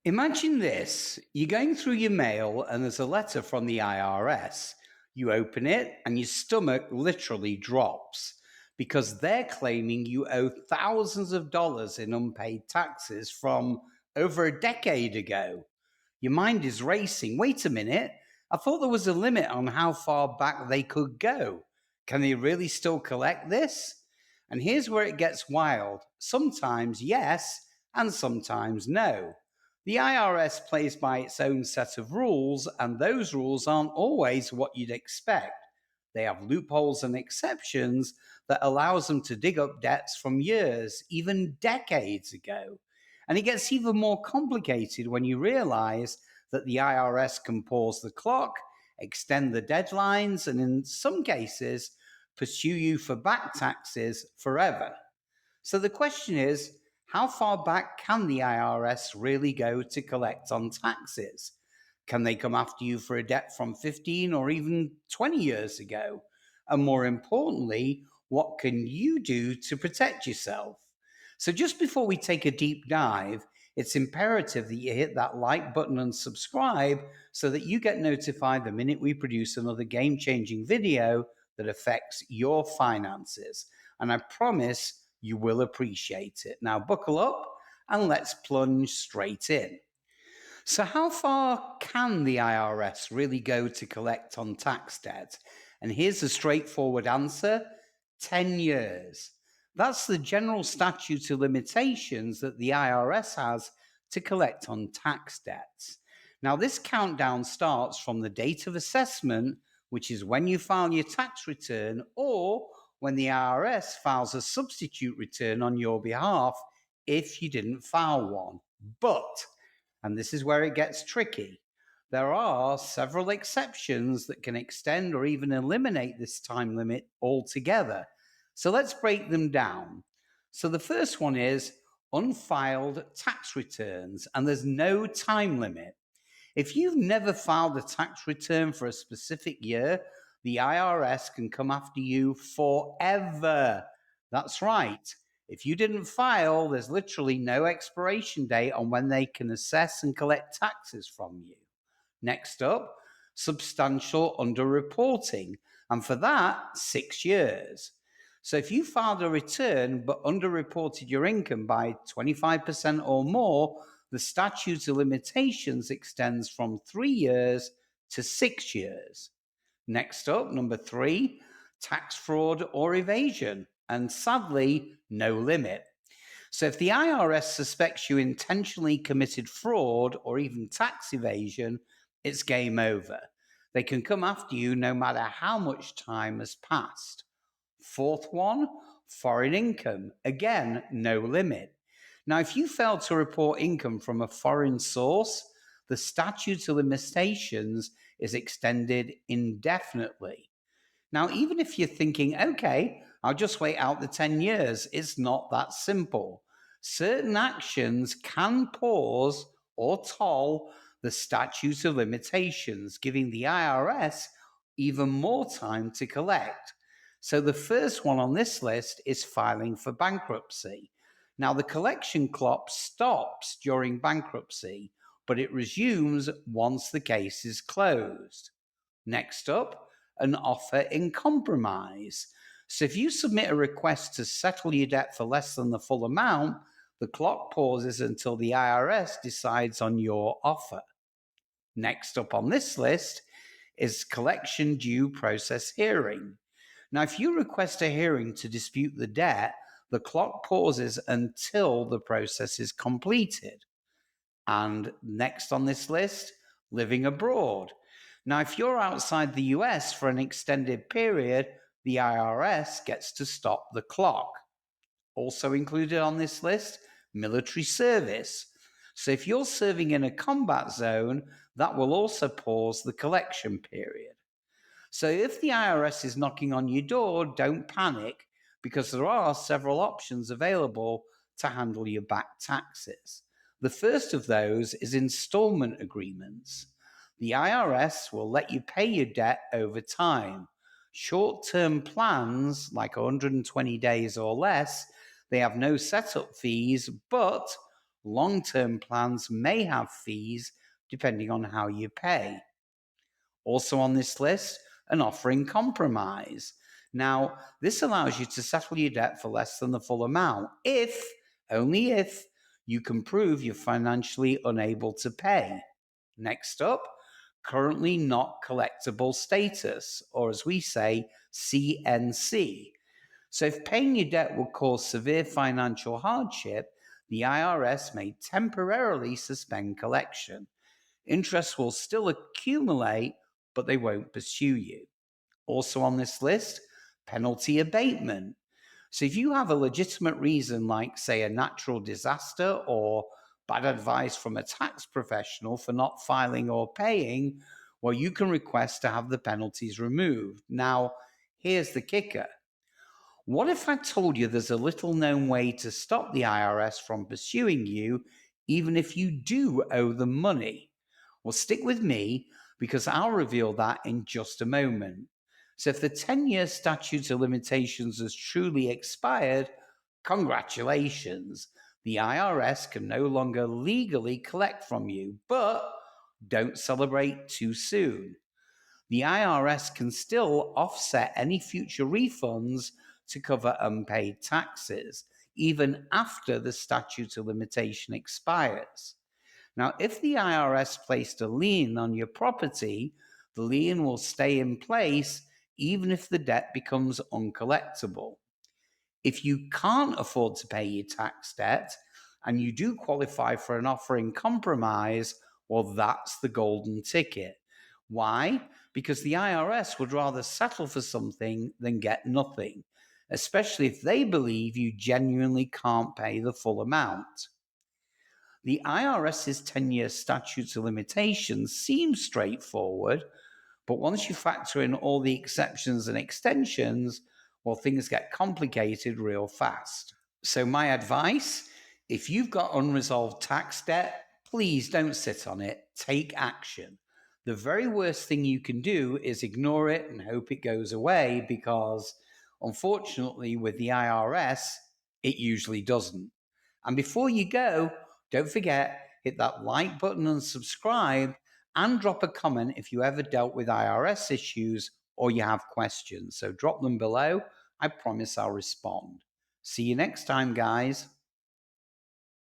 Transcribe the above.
Imagine this. You're going through your mail and there's a letter from the IRS. You open it and your stomach literally drops because they're claiming you owe thousands of dollars in unpaid taxes from over a decade ago. Your mind is racing. Wait a minute. I thought there was a limit on how far back they could go. Can they really still collect this? And here's where it gets wild. Sometimes yes, and sometimes no. The IRS plays by its own set of rules, and those rules aren't always what you'd expect. They have loopholes and exceptions that allows them to dig up debts from years, even decades ago. And it gets even more complicated when you realize that the IRS can pause the clock, extend the deadlines, and in some cases, pursue you for back taxes forever. So the question is, how far back can the IRS really go to collect on taxes? Can they come after you for a debt from 15 or even 20 years ago? And more importantly, what can you do to protect yourself? So, just before we take a deep dive, it's imperative that you hit that like button and subscribe so that you get notified the minute we produce another game changing video that affects your finances. And I promise you will appreciate it. Now, buckle up and let's plunge straight in. So, how far can the IRS really go to collect on tax debt? And here's a straightforward answer: 10 years. That's the general statute of limitations that the IRS has to collect on tax debts. Now, this countdown starts from the date of assessment, which is when you file your tax return, or when the IRS files a substitute return on your behalf if you didn't file one. But and this is where it gets tricky. There are several exceptions that can extend or even eliminate this time limit altogether. So let's break them down. So the first one is unfiled tax returns, and there's no time limit. If you've never filed a tax return for a specific year, the IRS can come after you forever. That's right. If you didn't file, there's literally no expiration date on when they can assess and collect taxes from you. Next up, substantial underreporting. And for that, 6 years. So if you filed a return but underreported your income by 25% or more, the statute of limitations extends from 3 years to 6 years. Next up, number three, tax fraud or evasion. And sadly, no limit. So if the IRS suspects you intentionally committed fraud or even tax evasion, it's game over. They can come after you no matter how much time has passed. Fourth one, foreign income. Again, no limit. Now, if you fail to report income from a foreign source, the statute of limitations is extended indefinitely. Now, even if you're thinking, okay, I'll just wait out the 10 years, it's not that simple. Certain actions can pause or toll the statute of limitations, giving the IRS even more time to collect. So, the first one on this list is filing for bankruptcy. Now, the collection clock stops during bankruptcy, but it resumes once the case is closed. Next up, an offer in compromise. So if you submit a request to settle your debt for less than the full amount, the clock pauses until the IRS decides on your offer. Next up on this list is collection due process hearing. Now, if you request a hearing to dispute the debt, the clock pauses until the process is completed. And next on this list, living abroad. Now, if you're outside the US for an extended period, the IRS gets to stop the clock. Also included on this list, military service. So if you're serving in a combat zone, that will also pause the collection period. So if the IRS is knocking on your door, don't panic because there are several options available to handle your back taxes. The first of those is installment agreements. The IRS will let you pay your debt over time. Short-term plans, like 120 days or less, they have no setup fees, but Long-term plans may have fees depending on how you pay. Also on this list, an offering compromise. Now, this allows you to settle your debt for less than the full amount if, only if, you can prove you're financially unable to pay. Next up, currently not collectible status, or as we say, CNC. So if paying your debt would cause severe financial hardship, the IRS may temporarily suspend collection. Interest will still accumulate, but they won't pursue you. Also on this list, penalty abatement. So if you have a legitimate reason, like, say, a natural disaster or bad advice from a tax professional for not filing or paying, well, you can request to have the penalties removed. Now, here's the kicker. What if I told you there's a little known way to stop the IRS from pursuing you, even if you do owe them money? Well, stick with me because I'll reveal that in just a moment. So, if the 10-year statute of limitations has truly expired, congratulations. The IRS can no longer legally collect from you, but don't celebrate too soon. The IRS can still offset any future refunds to cover unpaid taxes, even after the statute of limitation expires. Now, if the IRS placed a lien on your property, the lien will stay in place even if the debt becomes uncollectible. If you can't afford to pay your tax debt and you do qualify for an offering compromise, well, that's the golden ticket. Why? Because the IRS would rather settle for something than get nothing, especially if they believe you genuinely can't pay the full amount. The IRS's 10-year statute of limitations seems straightforward, but once you factor in all the exceptions and extensions, well, things get complicated real fast. So, my advice, if you've got unresolved tax debt, please don't sit on it. Take action. The very worst thing you can do is ignore it and hope it goes away because, unfortunately, with the IRS, it usually doesn't. And before you go, don't forget, hit that like button and subscribe, and drop a comment if you ever dealt with IRS issues or you have questions. So drop them below. I promise I'll respond. See you next time, guys.